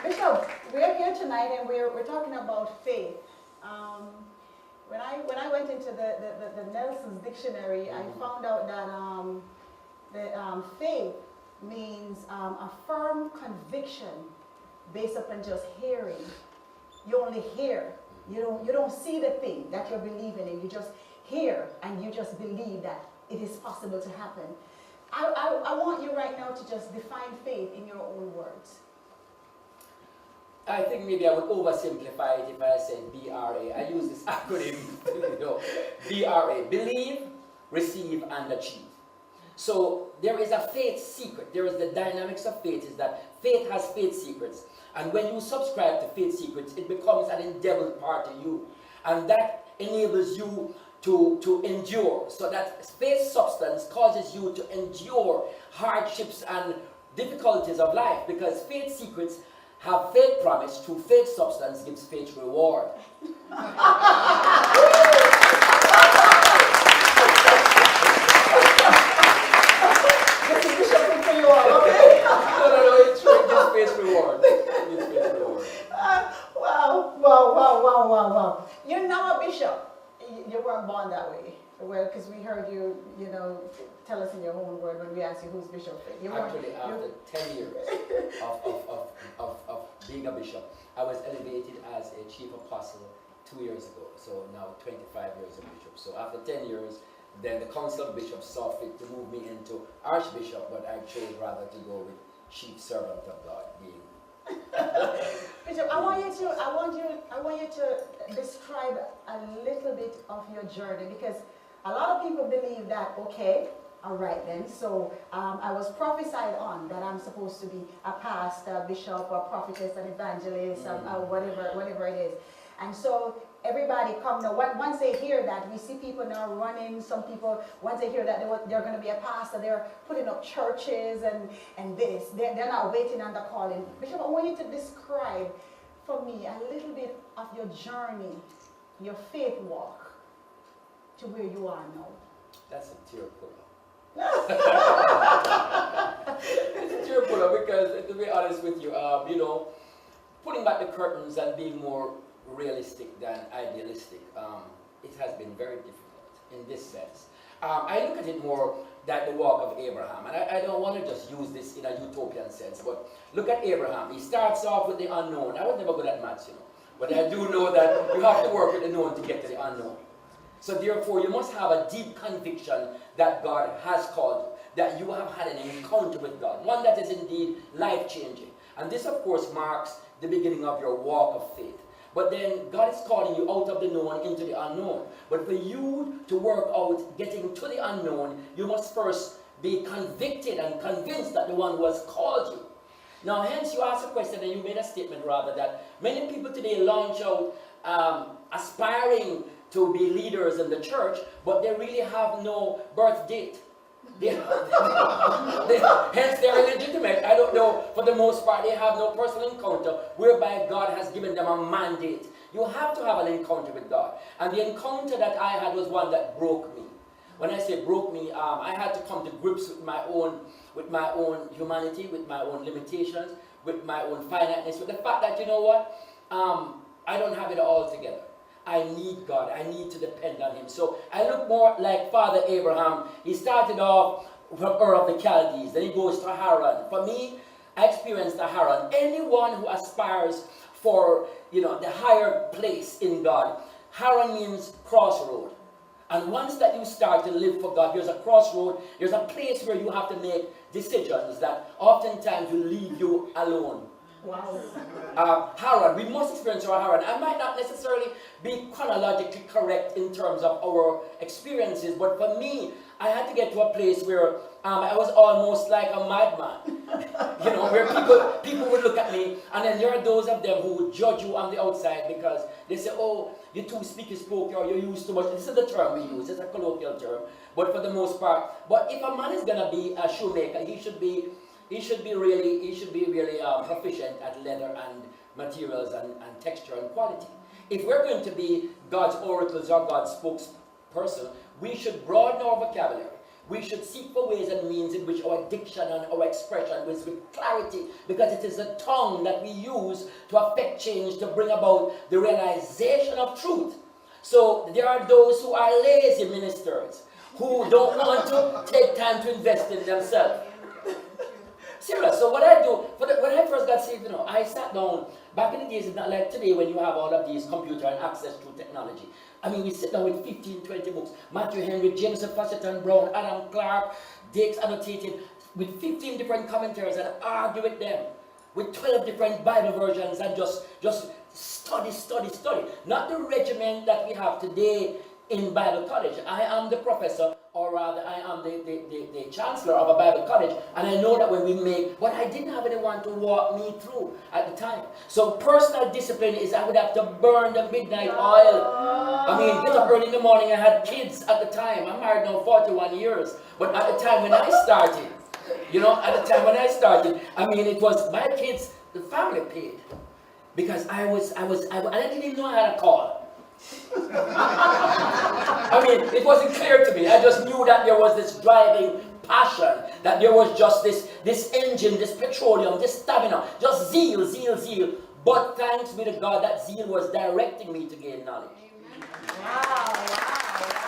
Bishop, we're here tonight and we're talking about faith. When I went into the Nelson's dictionary, I found out that faith means a firm conviction based upon just hearing. You only hear. You don't see the thing that you're believing in. You just hear and you just believe that it is possible to happen. I want you right now to just define faith in your own words. I think maybe I would oversimplify it if I said BRA. I use this acronym, BRA, believe, receive, and achieve. So there is a faith secret. There is the dynamics of faith is that faith has faith secrets. And when you subscribe to faith secrets, it becomes an indelible part of you. And that enables you to endure. So that faith substance causes you to endure hardships and difficulties of life, because faith secrets have faith promise, through faith substance gives faith reward. This is Bishop for you all, okay? No, it's faith reward. It's faith reward. Wow. You're now a bishop. You weren't born that way. Because we heard you tell us in your own word when we asked you who's bishop. Actually, after 10 years of being a bishop, I was elevated as a chief apostle 2 years ago. So now 25 years of bishop. So after 10 years, then the council of bishops saw fit to move me into archbishop, but I chose rather to go with chief servant of God, being. Bishop, I want you to describe a little bit of your journey, because a lot of people believe that, okay, all right then, so I was prophesied on that I'm supposed to be a pastor, bishop, or prophetess, an evangelist, whatever it is. And so everybody come now, once they hear that, we see people now running, some people, once they hear that they're going to be a pastor, they're putting up churches and this. They're not waiting on the calling. Bishop, I want you to describe for me a little bit of your journey, your faith walk to where you are now. That's a tear puller. It's a tear puller because, to be honest with you, putting back the curtains and being more realistic than idealistic, it has been very difficult in this sense. I look at it more like the walk of Abraham, and I don't want to just use this in a utopian sense, but look at Abraham. He starts off with the unknown. I was never good at maths, but I do know that you have to work with the known to get to the unknown. So therefore, you must have a deep conviction that God has called you, that you have had an encounter with God, one that is indeed life-changing. And this, of course, marks the beginning of your walk of faith. But then God is calling you out of the known into the unknown. But for you to work out getting to the unknown, you must first be convicted and convinced that the one who has called you. Now, hence you asked a question and you made a statement rather that many people today launch out aspiring to be leaders in the church, but they really have no birth date. Hence they're illegitimate. I don't know, for the most part, they have no personal encounter whereby God has given them a mandate. You have to have an encounter with God. And the encounter that I had was one that broke me. When I say broke me, I had to come to grips with my own humanity, with my own limitations, with my own finiteness, with the fact that, I don't have it all together. I need God. I need to depend on Him. So I look more like Father Abraham. He started off from Ur of the Chaldees. Then he goes to Haran. For me, I experienced the Haran. Anyone who aspires for, the higher place in God, Haran means crossroad. And once that you start to live for God, there's a crossroad. There's a place where you have to make decisions that oftentimes will leave you alone. Wow. Haran, we must experience our Haran. I might not necessarily be chronologically correct in terms of our experiences, but for me, I had to get to a place where I was almost like a madman. Where people would look at me, and then there are those of them who would judge you on the outside because they say, oh, you too speaky spokey, or you use too much. This is the term we use. It's a colloquial term. But for the most part, but if a man is going to be a shoemaker, he should be really proficient at leather and materials and texture and quality. If we're going to be God's oracles or God's spokesperson, we should broaden our vocabulary. we should seek for ways and means in which our diction and our expression is with clarity, because it is the tongue that we use to affect change, to bring about the realization of truth. So there are those who are lazy ministers, who don't want to take time to invest in themselves. Serious. So what I do, when I first got saved, I sat down. Back in the days, it's not like today when you have all of these computer and access to technology. I mean, we sit down with 15, 20 books. Matthew Henry, James Fawcett Brown, Adam Clark, Dakes annotated, with 15 different commentaries, and argue with them, with 12 different Bible versions, and just study. Not the regiment that we have today in Bible college. I am the professor, or rather I am the chancellor of a Bible college, and I know that when we make, but I didn't have anyone to walk me through at the time. So personal discipline is I would have to burn the midnight oil. I mean, get up early in the morning. I had kids at the time. I'm married now 41 years, but at the time when I started, I mean, it was my kids, the family paid, because I didn't even know I had a call. I mean, it wasn't clear to me. I just knew that there was this driving passion, that there was just this engine, this petroleum, this stamina, just zeal. But thanks be to God, that zeal was directing me to gain knowledge. Wow.